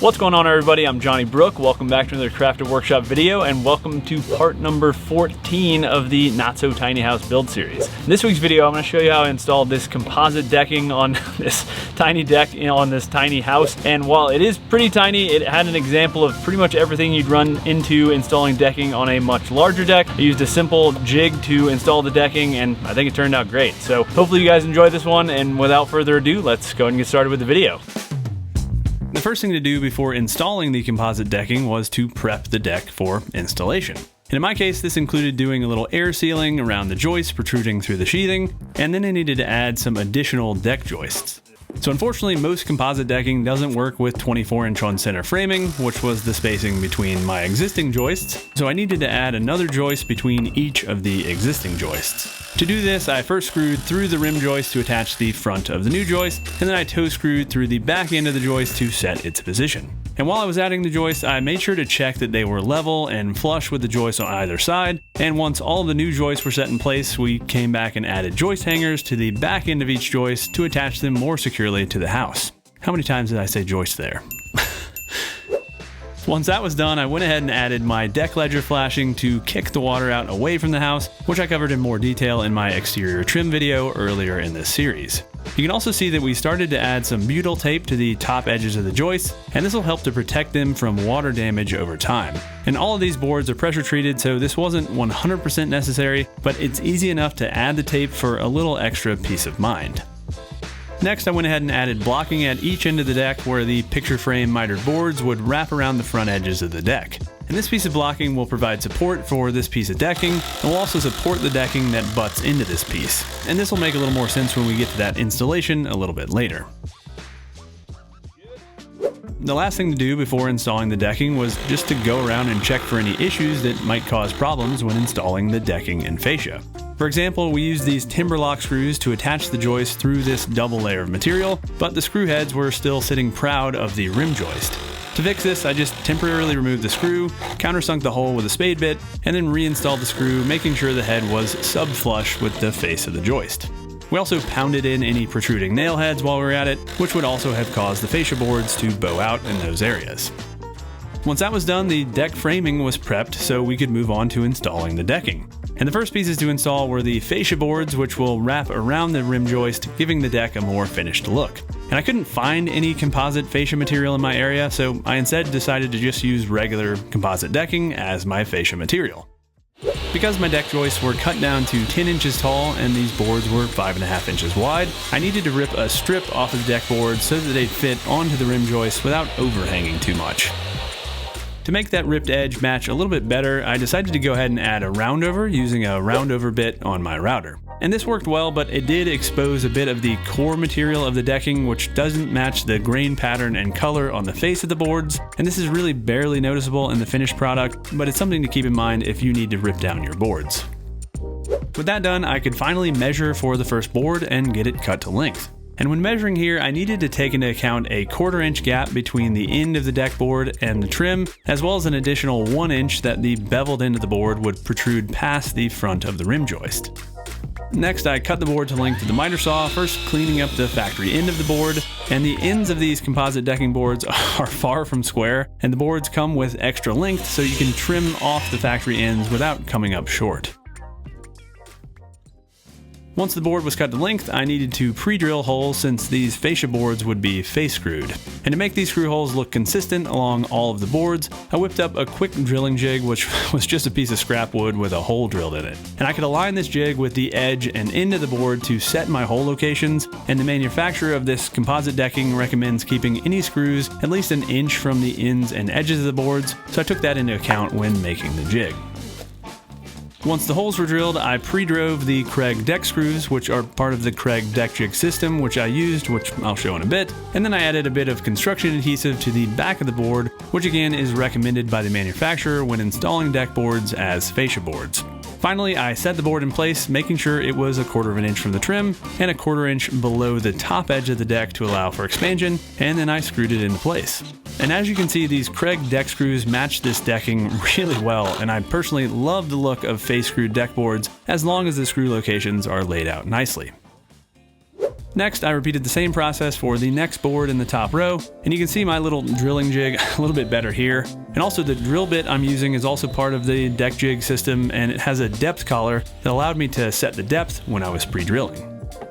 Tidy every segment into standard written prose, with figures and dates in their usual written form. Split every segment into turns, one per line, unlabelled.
What's going on, everybody? I'm Johnny Brook. Welcome back to another Crafted Workshop video, and welcome to part number 14 of the Not So Tiny House build series. In this week's video, I'm going to show you how I installed this composite decking on this tiny deck on this tiny house. And while it is pretty tiny, it had an example of pretty much everything you'd run into installing decking on a much larger deck. I used a simple jig to install the decking, and I think it turned out great. So hopefully you guys enjoyed this one, and without further ado, let's go ahead and get started with the video. The first thing to do before installing the composite decking was to prep the deck for installation. And in my case, this included doing a little air sealing around the joists protruding through the sheathing, and then I needed to add some additional deck joists. So unfortunately, most composite decking doesn't work with 24-inch on center framing, which was the spacing between my existing joists, so I needed to add another joist between each of the existing joists. To do this, I first screwed through the rim joist to attach the front of the new joist, and then I toe screwed through the back end of the joist to set its position. And while I was adding the joists, I made sure to check that they were level and flush with the joists on either side, and once all of the new joists were set in place, we came back and added joist hangers to the back end of each joist to attach them more securely to the house. How many times did I say joist there? Once that was done, I went ahead and added my deck ledger flashing to kick the water out away from the house, which I covered in more detail in my exterior trim video earlier in this series. You can also see that we started to add some butyl tape to the top edges of the joists, and this will help to protect them from water damage over time. And all of these boards are pressure treated, so this wasn't 100% necessary, but it's easy enough to add the tape for a little extra peace of mind. Next, I went ahead and added blocking at each end of the deck where the picture frame mitered boards would wrap around the front edges of the deck. And this piece of blocking will provide support for this piece of decking, and will also support the decking that butts into this piece. And this will make a little more sense when we get to that installation a little bit later. The last thing to do before installing the decking was just to go around and check for any issues that might cause problems when installing the decking and fascia. For example, we used these timber lock screws to attach the joist through this double layer of material, but the screw heads were still sitting proud of the rim joist. To fix this, I just temporarily removed the screw, countersunk the hole with a spade bit, and then reinstalled the screw, making sure the head was sub-flush with the face of the joist. We also pounded in any protruding nail heads while we were at it, which would also have caused the fascia boards to bow out in those areas. Once that was done, the deck framing was prepped so we could move on to installing the decking. And the first pieces to install were the fascia boards, which will wrap around the rim joist, giving the deck a more finished look. And I couldn't find any composite fascia material in my area, so I instead decided to just use regular composite decking as my fascia material. Because my deck joists were cut down to 10 inches tall and these boards were 5.5 inches wide, I needed to rip a strip off of the deck board so that they'd fit onto the rim joist without overhanging too much. To make that ripped edge match a little bit better, I decided to go ahead and add a roundover using a roundover bit on my router. And this worked well, but it did expose a bit of the core material of the decking, which doesn't match the grain pattern and color on the face of the boards, and this is really barely noticeable in the finished product, but it's something to keep in mind if you need to rip down your boards. With that done, I could finally measure for the first board and get it cut to length. And when measuring here, I needed to take into account a 1/4 inch gap between the end of the deck board and the trim, as well as an additional 1 inch that the beveled end of the board would protrude past the front of the rim joist. Next, I cut the board to length with the miter saw, first cleaning up the factory end of the board, and the ends of these composite decking boards are far from square, and the boards come with extra length so you can trim off the factory ends without coming up short. Once the board was cut to length, I needed to pre-drill holes since these fascia boards would be face screwed. And to make these screw holes look consistent along all of the boards, I whipped up a quick drilling jig, which was just a piece of scrap wood with a hole drilled in it. And I could align this jig with the edge and end of the board to set my hole locations, and the manufacturer of this composite decking recommends keeping any screws at least an inch from the ends and edges of the boards, so I took that into account when making the jig. Once the holes were drilled, I pre-drove the Craig deck screws, which are part of the Craig deck jig system, which I used, which I'll show in a bit, and then I added a bit of construction adhesive to the back of the board, which again is recommended by the manufacturer when installing deck boards as fascia boards. Finally, I set the board in place, making sure it was 1/4 inch from the trim and 1/4 inch below the top edge of the deck to allow for expansion, and then I screwed it into place. And as you can see, these Craig deck screws match this decking really well, and I personally love the look of face screwed deck boards as long as the screw locations are laid out nicely. Next, I repeated the same process for the next board in the top row, and you can see my little drilling jig a little bit better here. And also the drill bit I'm using is also part of the deck jig system, and it has a depth collar that allowed me to set the depth when I was pre-drilling.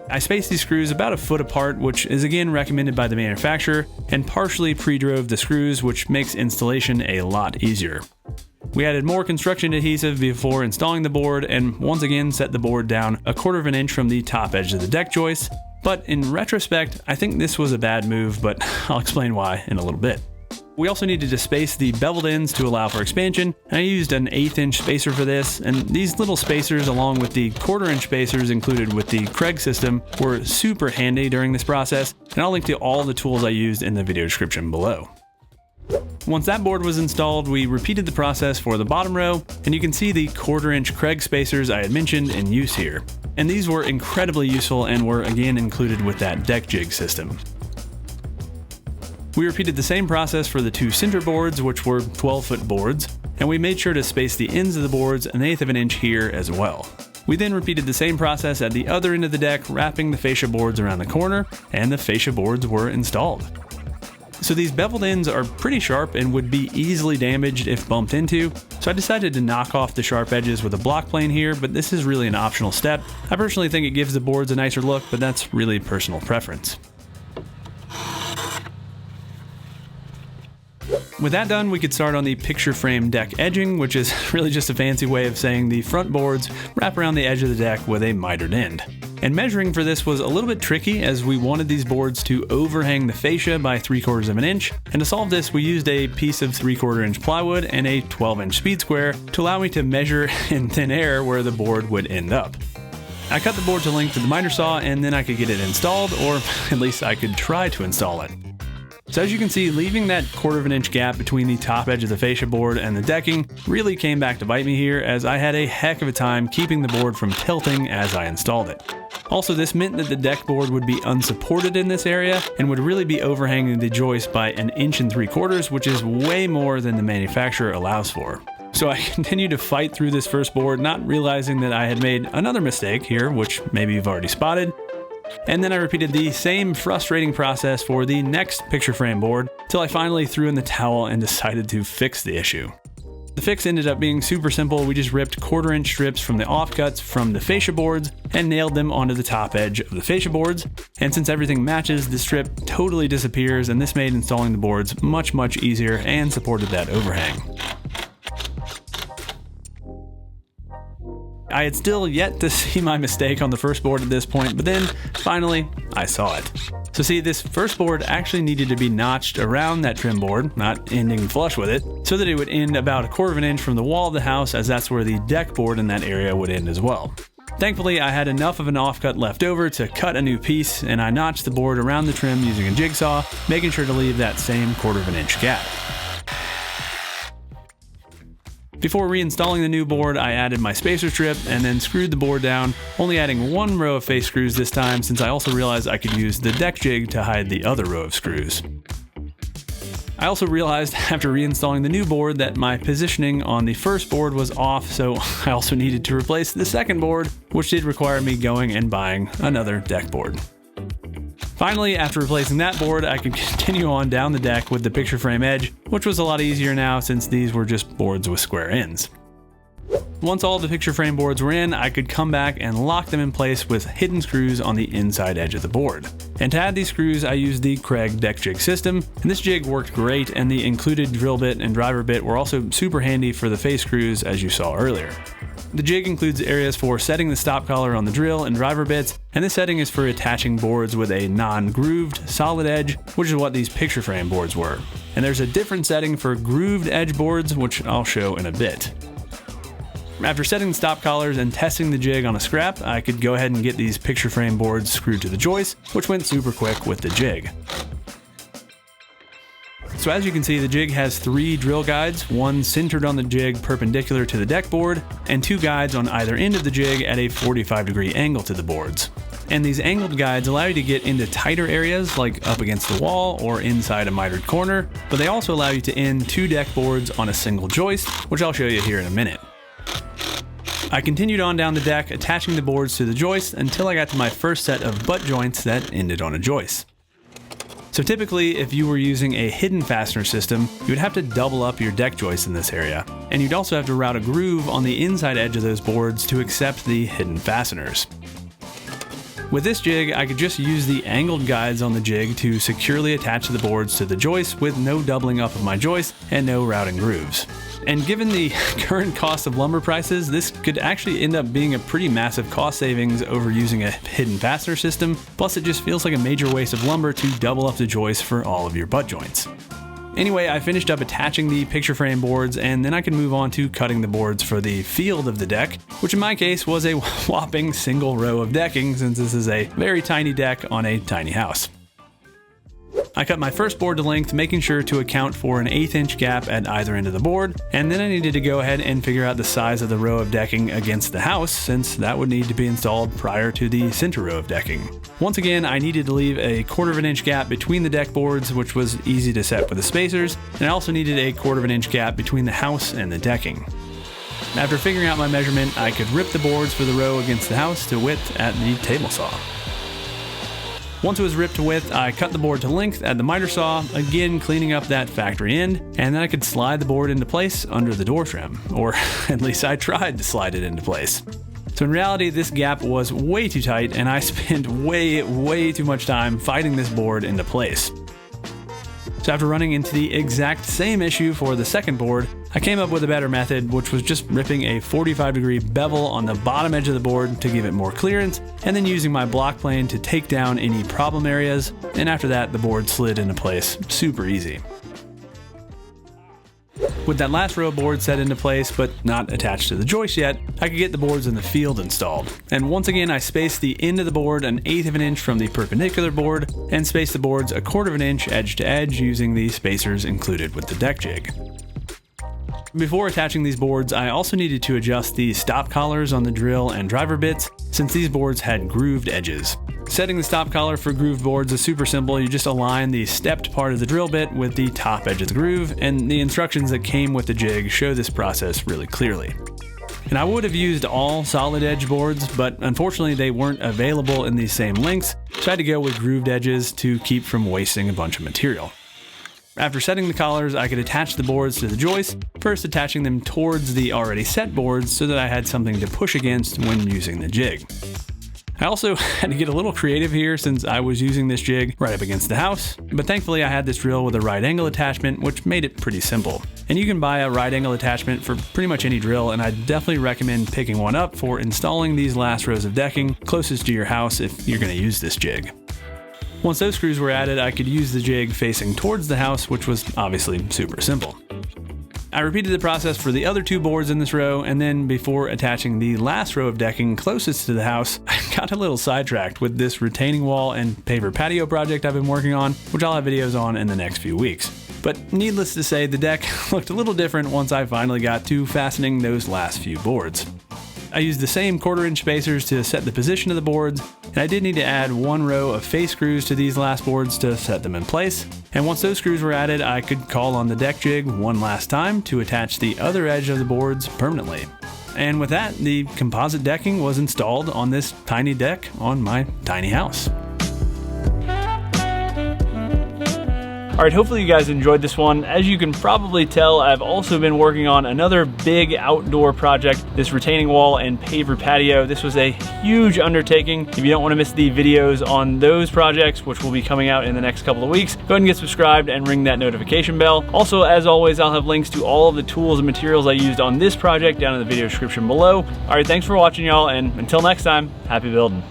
I spaced these screws about a foot apart, which is again recommended by the manufacturer, and partially pre-drove the screws, which makes installation a lot easier. We added more construction adhesive before installing the board, and once again set the board down 1/4 of an inch from the top edge of the deck joist. But in retrospect, I think this was a bad move, but I'll explain why in a little bit. We also needed to space the beveled ends to allow for expansion, and I used an 1/8 inch spacer for this, and these little spacers along with the 1/4 inch spacers included with the Craig system were super handy during this process, and I'll link to all the tools I used in the video description below. Once that board was installed, we repeated the process for the bottom row, and you can see the 1/4 inch Craig spacers I had mentioned in use here. And these were incredibly useful and were again included with that deck jig system. We repeated the same process for the 2 center boards, which were 12-foot boards, and we made sure to space the ends of the boards 1/8 of an inch here as well. We then repeated the same process at the other end of the deck, wrapping the fascia boards around the corner, and the fascia boards were installed. So these beveled ends are pretty sharp and would be easily damaged if bumped into, so I decided to knock off the sharp edges with a block plane here, but this is really an optional step. I personally think it gives the boards a nicer look, but that's really personal preference. With that done, we could start on the picture frame deck edging, which is really just a fancy way of saying the front boards wrap around the edge of the deck with a mitered end. And measuring for this was a little bit tricky, as we wanted these boards to overhang the fascia by 3/4 of an inch, and to solve this we used a piece of 3/4 inch plywood and a 12-inch speed square to allow me to measure in thin air where the board would end up. I cut the board to length with the miter saw, and then I could get it installed, or at least I could try to install it. So as you can see, leaving that 1/4 of an inch gap between the top edge of the fascia board and the decking really came back to bite me here, as I had a heck of a time keeping the board from tilting as I installed it. Also, this meant that the deck board would be unsupported in this area and would really be overhanging the joist by 1 3/4 inches, which is way more than the manufacturer allows for. So I continued to fight through this first board, not realizing that I had made another mistake here, which maybe you've already spotted. And then I repeated the same frustrating process for the next picture frame board, till I finally threw in the towel and decided to fix the issue. The fix ended up being super simple. We just ripped 1/4 inch strips from the offcuts from the fascia boards and nailed them onto the top edge of the fascia boards. And since everything matches, the strip totally disappears, and this made installing the boards much easier and supported that overhang. I had still yet to see my mistake on the first board at this point, but then finally I saw it. So see, this first board actually needed to be notched around that trim board, not ending flush with it, so that it would end about 1/4 of an inch from the wall of the house, as that's where the deck board in that area would end as well. Thankfully, I had enough of an offcut left over to cut a new piece, and I notched the board around the trim using a jigsaw, making sure to leave that same 1/4 of an inch gap. Before reinstalling the new board, I added my spacer strip and then screwed the board down, only adding 1 row of face screws this time, since I also realized I could use the deck jig to hide the other row of screws. I also realized after reinstalling the new board that my positioning on the first board was off, so I also needed to replace the second board, which did require me going and buying another deck board. Finally, after replacing that board, I could continue on down the deck with the picture frame edge, which was a lot easier now since these were just boards with square ends. Once all the picture frame boards were in, I could come back and lock them in place with hidden screws on the inside edge of the board. And to add these screws, I used the Craig deck jig system, and this jig worked great, and the included drill bit and driver bit were also super handy for the face screws, as you saw earlier. The jig includes areas for setting the stop collar on the drill and driver bits, and this setting is for attaching boards with a non-grooved solid edge, which is what these picture frame boards were. And there's a different setting for grooved edge boards, which I'll show in a bit. After setting the stop collars and testing the jig on a scrap, I could go ahead and get these picture frame boards screwed to the joist, which went super quick with the jig. So as you can see, the jig has 3 drill guides, one centered on the jig perpendicular to the deck board, and 2 guides on either end of the jig at a 45-degree angle to the boards. And these angled guides allow you to get into tighter areas like up against the wall or inside a mitered corner, but they also allow you to end 2 deck boards on a single joist, which I'll show you here in a minute. I continued on down the deck, attaching the boards to the joist until I got to my first set of butt joints that ended on a joist. So typically, if you were using a hidden fastener system, you would have to double up your deck joists in this area, and you'd also have to route a groove on the inside edge of those boards to accept the hidden fasteners. With this jig, I could just use the angled guides on the jig to securely attach the boards to the joist with no doubling up of my joist and no routing grooves. And given the current cost of lumber prices, this could actually end up being a pretty massive cost savings over using a hidden fastener system, plus it just feels like a major waste of lumber to double up the joist for all of your butt joints. Anyway, I finished up attaching the picture frame boards, and then I could move on to cutting the boards for the field of the deck, which in my case was a whopping single row of decking since this is a very tiny deck on a tiny house. I cut my first board to length, making sure to account for an 1/8 inch gap at either end of the board, and then I needed to go ahead and figure out the size of the row of decking against the house, since that would need to be installed prior to the center row of decking. Once again, I needed to leave a 1/4 inch gap between the deck boards, which was easy to set with the spacers, and I also needed a 1/4 inch gap between the house and the decking. After figuring out my measurement, I could rip the boards for the row against the house to width at the table saw. Once it was ripped to width, I cut the board to length at the miter saw, again cleaning up that factory end, and then I could slide the board into place under the door trim, or at least I tried to slide it into place. So in reality, this gap was way too tight, and I spent way too much time fighting this board into place. So after running into the exact same issue for the second board, I came up with a better method, which was just ripping a 45-degree bevel on the bottom edge of the board to give it more clearance, and then using my block plane to take down any problem areas, and after that the board slid into place super easy. With that last row of boards set into place, but not attached to the joist yet, I could get the boards in the field installed. And once again, I spaced the end of the board 1/8 of an inch from the perpendicular board, and spaced the boards 1/4 of an inch edge to edge using the spacers included with the deck jig. Before attaching these boards, I also needed to adjust the stop collars on the drill and driver bits, since these boards had grooved edges. Setting the stop collar for grooved boards is super simple. You just align the stepped part of the drill bit with the top edge of the groove, and the instructions that came with the jig show this process really clearly. And I would have used all solid edge boards, but unfortunately they weren't available in these same lengths, so I had to go with grooved edges to keep from wasting a bunch of material. After setting the collars, I could attach the boards to the joist, first attaching them towards the already set boards so that I had something to push against when using the jig. I also had to get a little creative here since I was using this jig right up against the house, but thankfully I had this drill with a right angle attachment, which made it pretty simple. And you can buy a right angle attachment for pretty much any drill, and I definitely recommend picking one up for installing these last rows of decking closest to your house if you're going to use this jig. Once those screws were added, I could use the jig facing towards the house, which was obviously super simple. I repeated the process for the other two boards in this row, and then before attaching the last row of decking closest to the house, I got a little sidetracked with this retaining wall and paver patio project I've been working on, which I'll have videos on in the next few weeks. But needless to say, the deck looked a little different once I finally got to fastening those last few boards. I used the same 1/4 inch spacers to set the position of the boards, and I did need to add one row of face screws to these last boards to set them in place. And once those screws were added, I could call on the deck jig one last time to attach the other edge of the boards permanently. And with that, the composite decking was installed on this tiny deck on my tiny house. Alright, hopefully you guys enjoyed this one. As you can probably tell, I've also been working on another big outdoor project, this retaining wall and paver patio. This was a huge undertaking. If you don't want to miss the videos on those projects, which will be coming out in the next couple of weeks, go ahead and get subscribed and ring that notification bell. Also, as always, I'll have links to all of the tools and materials I used on this project down in the video description below. Alright, thanks for watching, y'all, and until next time, happy building.